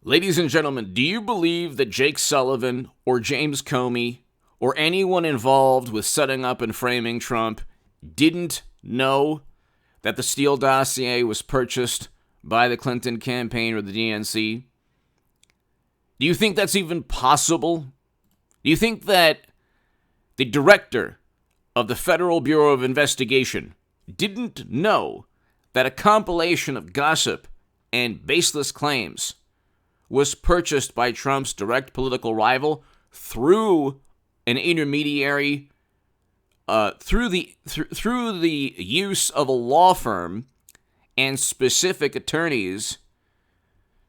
Ladies and gentlemen, do you believe that Jake Sullivan or James Comey or anyone involved with setting up and framing Trump didn't know that the Steele dossier was purchased by the Clinton campaign or the DNC? Do you think that's even possible? Do you think that the director of the Federal Bureau of Investigation didn't know that a compilation of gossip and baseless claims was purchased by Trump's direct political rival through an intermediary, through the use of a law firm and specific attorneys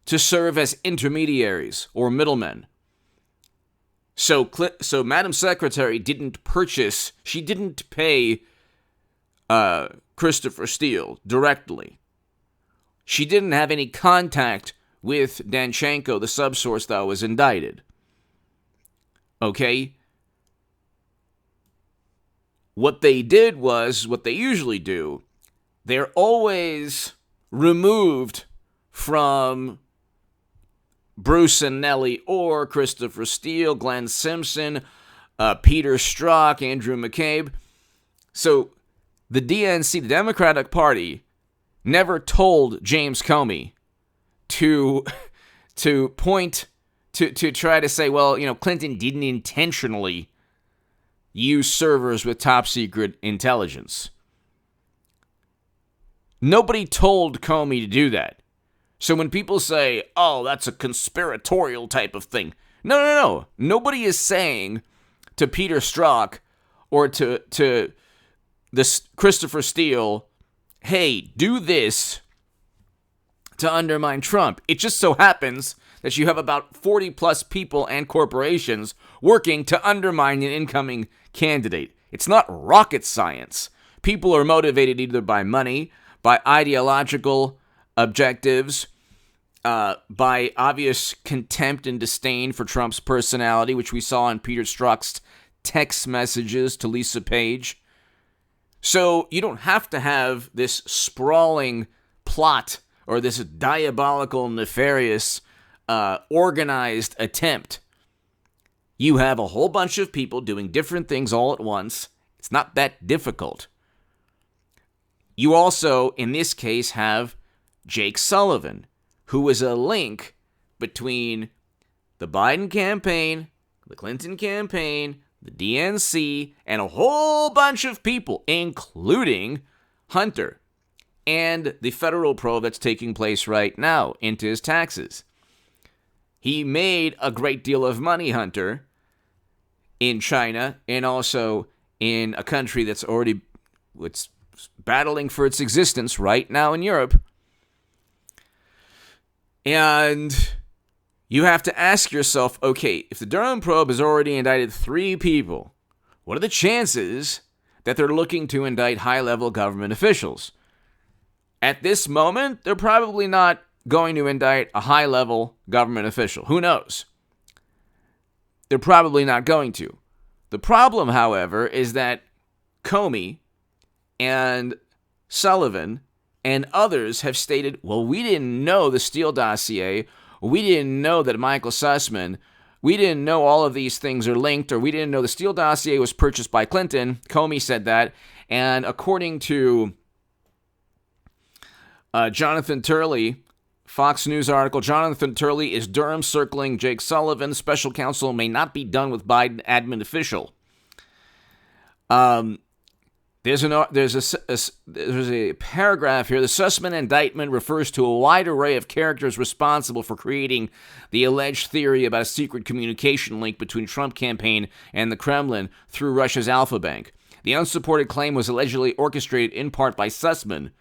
to serve as intermediaries or middlemen? So Madam Secretary didn't pay Christopher Steele directly. She didn't have any contact with Danchenko, the subsource that was indicted. Okay? What they did was what they usually do. They're always removed from Bruce and Nellie or Christopher Steele, Glenn Simpson, Peter Strzok, Andrew McCabe. So the DNC, the Democratic Party, never told James Comey to try to say, well, Clinton didn't intentionally use servers with top secret intelligence. Nobody told Comey to do that. So when people say, oh, that's a conspiratorial type of thing. No. Nobody is saying to Peter Strzok or to this Christopher Steele, hey, do this to undermine Trump. It just so happens that you have about 40 plus people and corporations working to undermine an incoming candidate. It's not rocket science. People are motivated either by money, by ideological objectives, by obvious contempt and disdain for Trump's personality, which we saw in Peter Strzok's text messages to Lisa Page. So you don't have to have this sprawling plot or this diabolical, nefarious, organized attempt. You have a whole bunch of people doing different things all at once. It's not that difficult. You also, in this case, have Jake Sullivan, who is a link between the Biden campaign, the Clinton campaign, the DNC, and a whole bunch of people, including Hunter, and the federal probe that's taking place right now into his taxes. He made a great deal of money, Hunter, in China and also in a country that's battling for its existence right now in Europe. And you have to ask yourself, okay, if the Durham probe has already indicted 3 people, what are the chances that they're looking to indict high-level government officials? At this moment, they're probably not going to indict a high-level government official. Who knows? They're probably not going to. The problem, however, is that Comey and Sullivan and others have stated, well, we didn't know the Steele dossier, we didn't know that Michael Sussman, we didn't know all of these things are linked, or we didn't know the Steele dossier was purchased by Clinton. Comey said that, and according to Jonathan Turley, Fox News article, Jonathan Turley, is Durham circling Jake Sullivan. Special counsel may not be done with Biden admin official. There's a paragraph here. The Sussman indictment refers to a wide array of characters responsible for creating the alleged theory about a secret communication link between Trump campaign and the Kremlin through Russia's Alfa Bank. The unsupported claim was allegedly orchestrated in part by Sussman,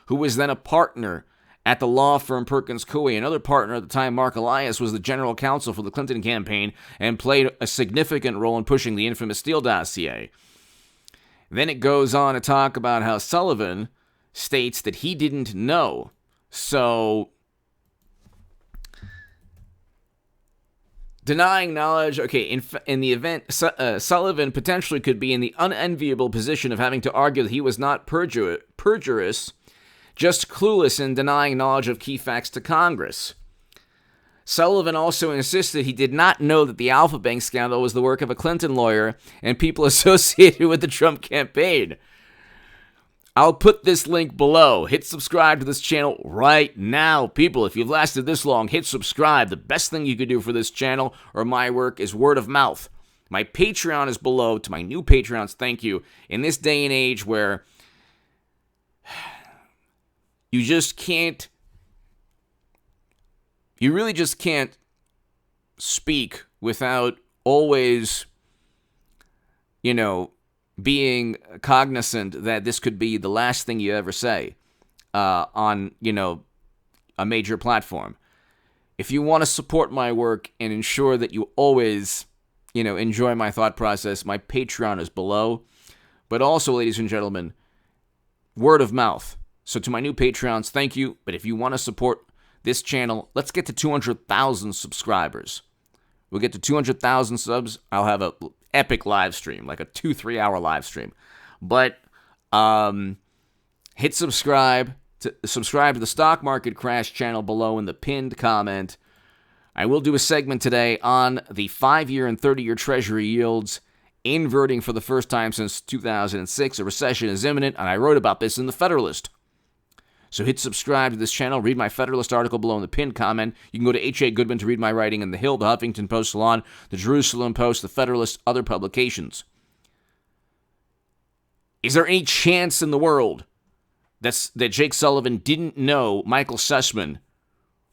who was then a partner at the law firm Perkins Coie. Another partner at the time, Mark Elias, was the general counsel for the Clinton campaign and played a significant role in pushing the infamous Steele dossier. Then it goes on to talk about how Sullivan states that he didn't know. So, denying knowledge, okay, in the event, Sullivan potentially could be in the unenviable position of having to argue that he was not perjurous, just clueless in denying knowledge of key facts to Congress. Sullivan also insisted he did not know that the Alpha Bank scandal was the work of a Clinton lawyer and people associated with the Trump campaign. I'll put this link below. Hit subscribe to this channel right now. People, if you've lasted this long, hit subscribe. The best thing you could do for this channel or my work is word of mouth. My Patreon is below. To my new Patreons, thank you. In this day and age where you just can't, you really just can't speak without always, being cognizant that this could be the last thing you ever say on, a major platform. If you want to support my work and ensure that you always, enjoy my thought process, my Patreon is below. But also, ladies and gentlemen, word of mouth. So to my new Patreons, thank you. But if you want to support this channel, let's get to 200,000 subscribers. We'll get to 200,000 subs. I'll have a epic live stream, like a 2-3 hour live stream. But hit subscribe to the Stock Market Crash channel below in the pinned comment. I will do a segment today on the 5-year and 30-year Treasury yields inverting for the first time since 2006. A recession is imminent, and I wrote about this in the Federalist. So hit subscribe to this channel. Read my Federalist article below in the pinned comment. You can go to H.A. Goodman to read my writing in The Hill, the Huffington Post Salon, the Jerusalem Post, the Federalist, other publications. Is there any chance in the world that Jake Sullivan didn't know Michael Sussman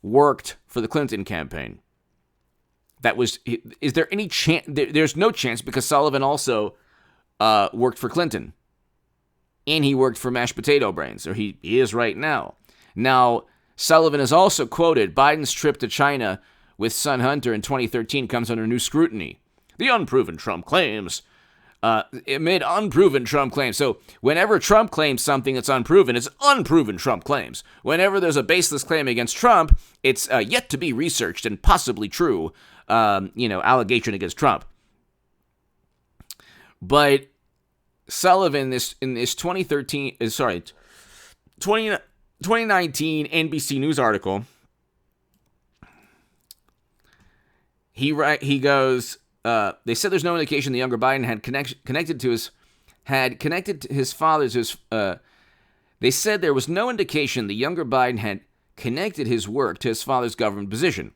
worked for the Clinton campaign? Is there any chance? There's no chance because Sullivan also worked for Clinton. And he worked for Mashed Potato Brains, or he is right now. Now, Sullivan is also quoted, Biden's trip to China with son Hunter in 2013 comes under new scrutiny. The unproven Trump claims. Amid unproven Trump claims. So whenever Trump claims something that's unproven, it's unproven Trump claims. Whenever there's a baseless claim against Trump, it's yet to be researched and possibly true, allegation against Trump. But Sullivan, in this 2019 NBC News article, he goes, they said there's no indication the younger Biden had connected to his father's. They said there was no indication the younger Biden had connected his work to his father's government position.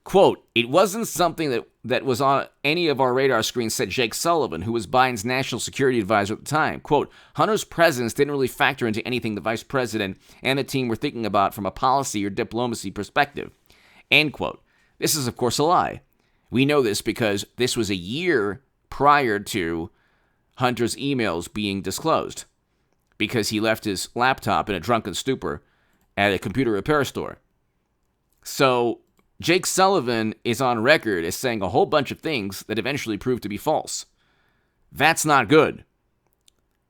Quote, it wasn't something that was on any of our radar screens, said Jake Sullivan, who was Biden's national security advisor at the time. Quote, Hunter's presence didn't really factor into anything the vice president and the team were thinking about from a policy or diplomacy perspective. End quote. This is, of course, a lie. We know this because this was a year prior to Hunter's emails being disclosed because he left his laptop in a drunken stupor at a computer repair store. So Jake Sullivan is on record as saying a whole bunch of things that eventually proved to be false. That's not good.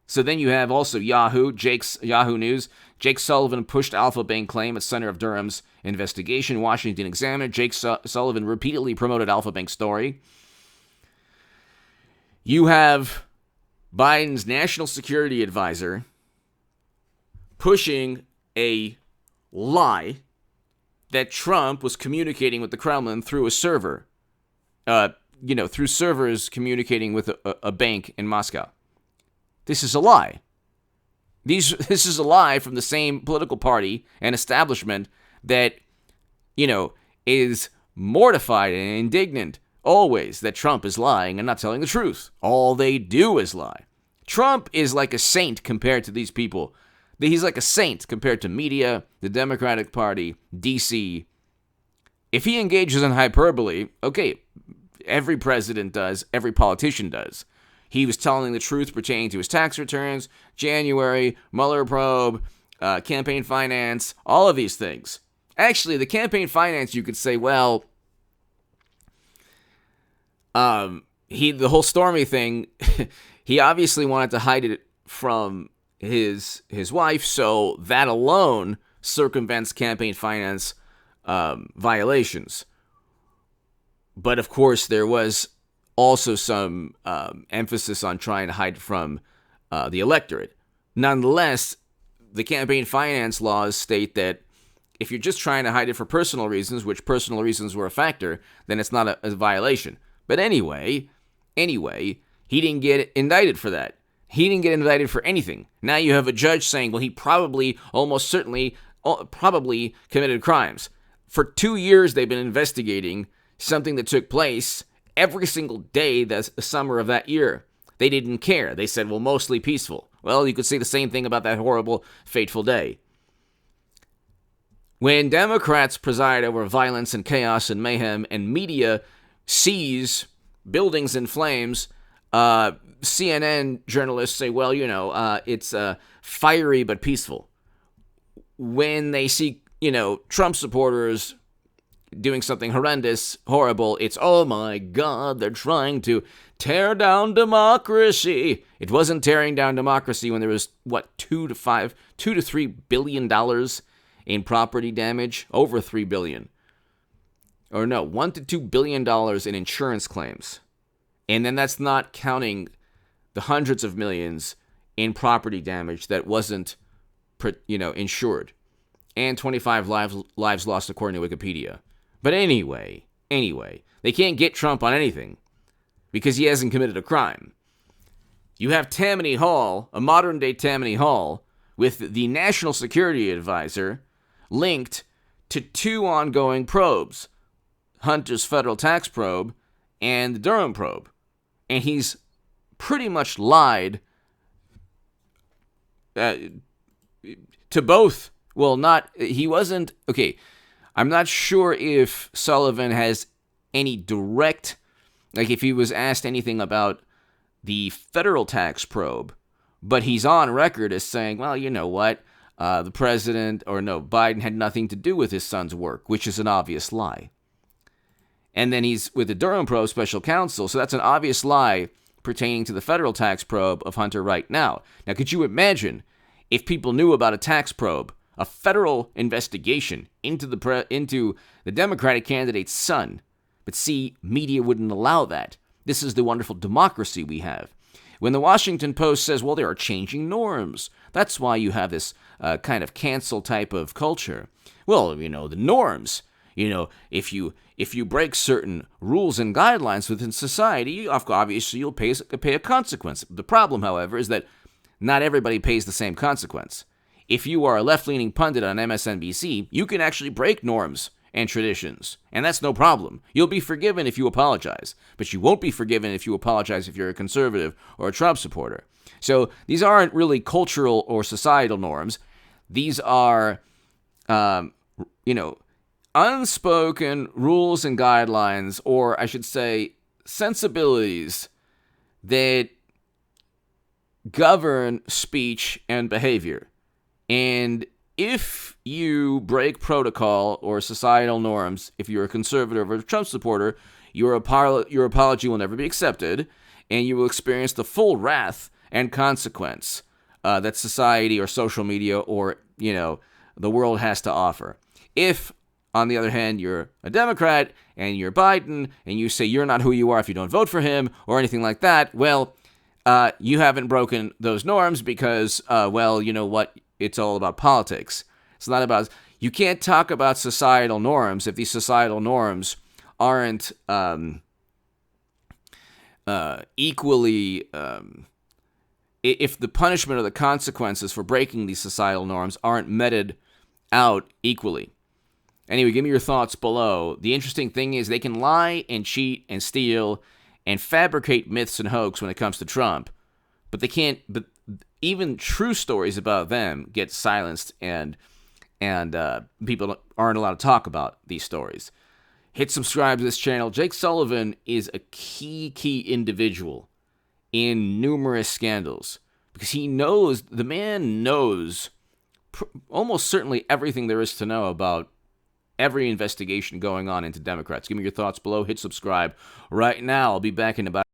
So then you have also Yahoo News. Jake Sullivan pushed Alpha Bank claim at center of Durham's investigation. Washington Examiner. Jake Sullivan repeatedly promoted Alpha Bank story. You have Biden's national security advisor pushing a lie that Trump was communicating with the Kremlin through a server, through servers communicating with a bank in Moscow. This is a lie. This is a lie from the same political party and establishment that, is mortified and indignant always that Trump is lying and not telling the truth. All they do is lie. Trump is like a saint compared to these people. He's like a saint compared to media, the Democratic Party, D.C. If he engages in hyperbole, okay, every president does, every politician does. He was telling the truth pertaining to his tax returns, January, Mueller probe, campaign finance, all of these things. Actually, the campaign finance, you could say, well, the whole Stormy thing, he obviously wanted to hide it from his wife, so that alone circumvents campaign finance violations. But of course, there was also some emphasis on trying to hide from the electorate. Nonetheless, the campaign finance laws state that If you're just trying to hide it for personal reasons, which personal reasons were a factor, then it's not a violation. But anyway, he didn't get indicted for that. He didn't get indicted for anything. Now you have a judge saying, well, he probably, almost certainly, probably committed crimes. For 2 years, they've been investigating something that took place every single day the summer of that year. They didn't care. They said, well, mostly peaceful. Well, you could say the same thing about that horrible, fateful day. When Democrats preside over violence and chaos and mayhem and media sees buildings in flames, CNN journalists say, well, it's fiery but peaceful. When they see, Trump supporters doing something horrendous, horrible, it's, oh my God, they're trying to tear down democracy. It wasn't tearing down democracy when there was, $2 to $3 billion in property damage, over $3 billion. Or no, $1 to $2 billion in insurance claims. And then that's not counting the hundreds of millions in property damage that wasn't, insured. And 25 lives lost according to Wikipedia. But anyway, they can't get Trump on anything because he hasn't committed a crime. You have Tammany Hall, a modern-day Tammany Hall, with the National Security Advisor linked to 2 ongoing probes, Hunter's federal tax probe and the Durham probe. And he's pretty much lied to both. Well, I'm not sure if Sullivan has any direct, if he was asked anything about the federal tax probe, but he's on record as saying, well, you know what, the president, Biden had nothing to do with his son's work, which is an obvious lie. And then he's with the Durham probe special counsel, so that's an obvious lie pertaining to the federal tax probe of Hunter right now. Now, could you imagine if people knew about a tax probe, a federal investigation into the Democratic candidate's son? But see, media wouldn't allow that. This is the wonderful democracy we have. When the Washington Post says, well, there are changing norms, that's why you have this kind of cancel type of culture. Well, the norms. If you break certain rules and guidelines within society, obviously you'll pay a consequence. The problem, however, is that not everybody pays the same consequence. If you are a left-leaning pundit on MSNBC, you can actually break norms and traditions, and that's no problem. You'll be forgiven if you apologize, but you won't be forgiven if you apologize if you're a conservative or a Trump supporter. So these aren't really cultural or societal norms. These are, unspoken rules and guidelines, or I should say sensibilities that govern speech and behavior. And if you break protocol or societal norms, if you're a conservative or a Trump supporter, your apology will never be accepted, and you will experience the full wrath and consequence that society or social media or, the world has to offer. If, on the other hand, you're a Democrat and you're Biden and you say you're not who you are if you don't vote for him or anything like that, well, you haven't broken those norms because, you know what? It's all about politics. It's not about... You can't talk about societal norms if these societal norms aren't equally... if the punishment or the consequences for breaking these societal norms aren't meted out equally. Anyway, give me your thoughts below. The interesting thing is they can lie and cheat and steal and fabricate myths and hoax when it comes to Trump, but they can't... But even true stories about them get silenced, and people aren't allowed to talk about these stories. Hit subscribe to this channel. Jake Sullivan is a key individual in numerous scandals because the man knows almost certainly everything there is to know about every investigation going on into Democrats. Give me your thoughts below. Hit subscribe right now. I'll be back in about